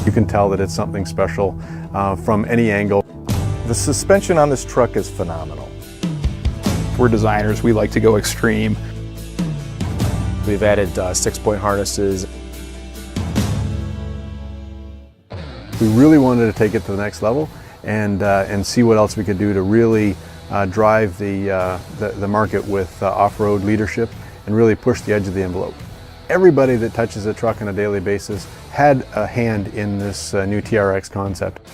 You can tell that it's something special from any angle. The suspension on this truck is phenomenal. We're designers, we like to go extreme. We've added 6-point harnesses. We really wanted to take it to the next level and see what else we could do to really drive the market with off-road leadership and really push the edge of the envelope. Everybody that touches a truck on a daily basis had a hand in this new TRX concept.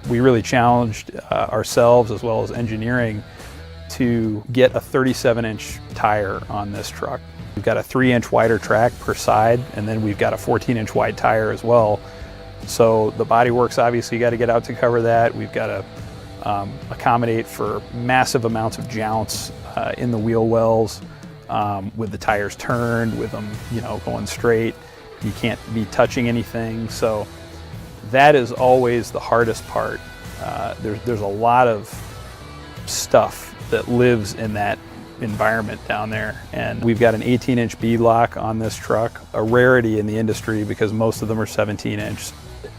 We really challenged ourselves as well as engineering to get a 37-inch tire on this truck. We've got a 3-inch wider track per side, and then we've got a 14-inch wide tire as well. So the bodywork's obviously got to get out to cover that. We've got to accommodate for massive amounts of jounce in the wheel wells, with the tires turned, with them, going straight. You can't be touching anything. So that is always the hardest part. There's a lot of stuff that lives in that environment down there. And we've got an 18-inch bead lock on this truck, a rarity in the industry because most of them are 17-inch.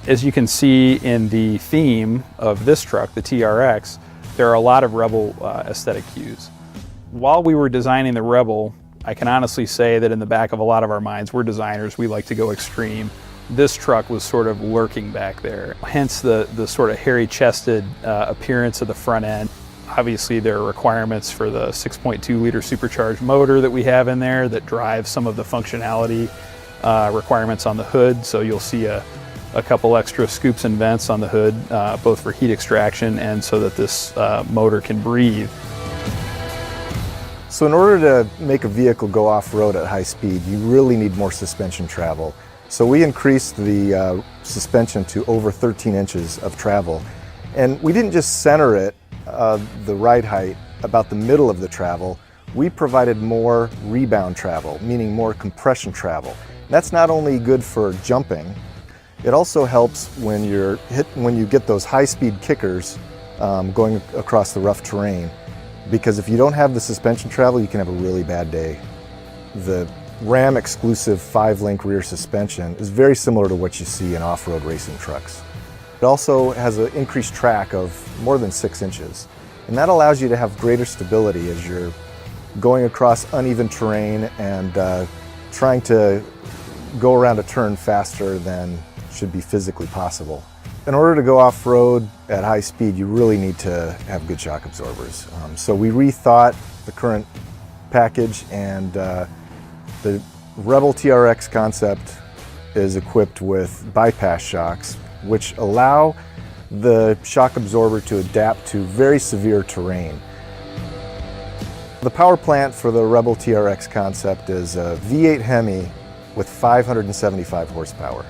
As you can see in the theme of this truck, the TRX, there are a lot of Rebel aesthetic cues. While we were designing the Rebel, I can honestly say that in the back of a lot of our minds, we're designers, we like to go extreme. This truck was sort of lurking back there, hence the sort of hairy-chested appearance of the front end. Obviously, there are requirements for the 6.2-liter supercharged motor that we have in there that drives some of the functionality requirements on the hood. So you'll see a couple extra scoops and vents on the hood, both for heat extraction and so that this motor can breathe. So in order to make a vehicle go off-road at high speed, you really need more suspension travel. So we increased the suspension to over 13 inches of travel. And we didn't just center it, the ride height, about the middle of the travel. We provided more rebound travel, meaning more compression travel. That's not only good for jumping, it also helps when you get those high-speed kickers going across the rough terrain. Because if you don't have the suspension travel, you can have a really bad day. The Ram exclusive 5-link rear suspension is very similar to what you see in off-road racing trucks. It also has an increased track of more than 6 inches. And that allows you to have greater stability as you're going across uneven terrain and trying to go around a turn faster than should be physically possible. In order to go off-road at high speed, you really need to have good shock absorbers. So we rethought the current package and The Rebel TRX Concept is equipped with bypass shocks, which allow the shock absorber to adapt to very severe terrain. The power plant for the Rebel TRX Concept is a V8 Hemi with 575 horsepower.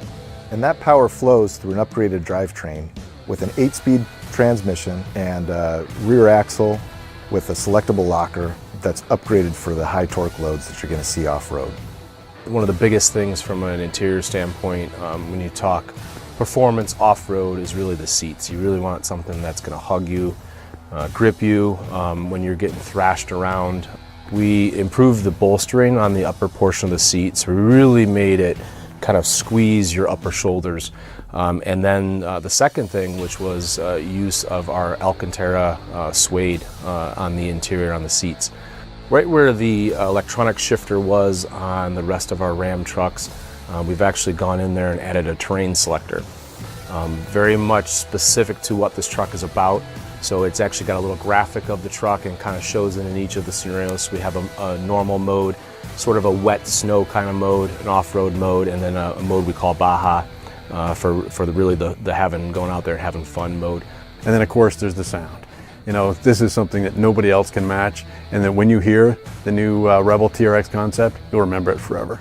And that power flows through an upgraded drivetrain with an 8-speed transmission and a rear axle with a selectable locker that's upgraded for the high torque loads that you're going to see off-road. One of the biggest things from an interior standpoint when you talk performance off-road is really the seats. You really want something that's going to hug you, grip you when you're getting thrashed around. We improved the bolstering on the upper portion of the seat, so we really made it kind of squeeze your upper shoulders. And then the second thing, which was use of our Alcantara suede on the interior, on the seats. Right where the electronic shifter was on the rest of our Ram trucks, we've actually gone in there and added a terrain selector. Very much specific to what this truck is about. So it's actually got a little graphic of the truck and kind of shows it in each of the scenarios. We have a normal mode, sort of a wet snow kind of mode, an off-road mode, and then a mode we call Baja for the having, going out there and having fun mode. And then of course there's the sound. You know, this is something that nobody else can match, and that when you hear the new Rebel TRX Concept, you'll remember it forever.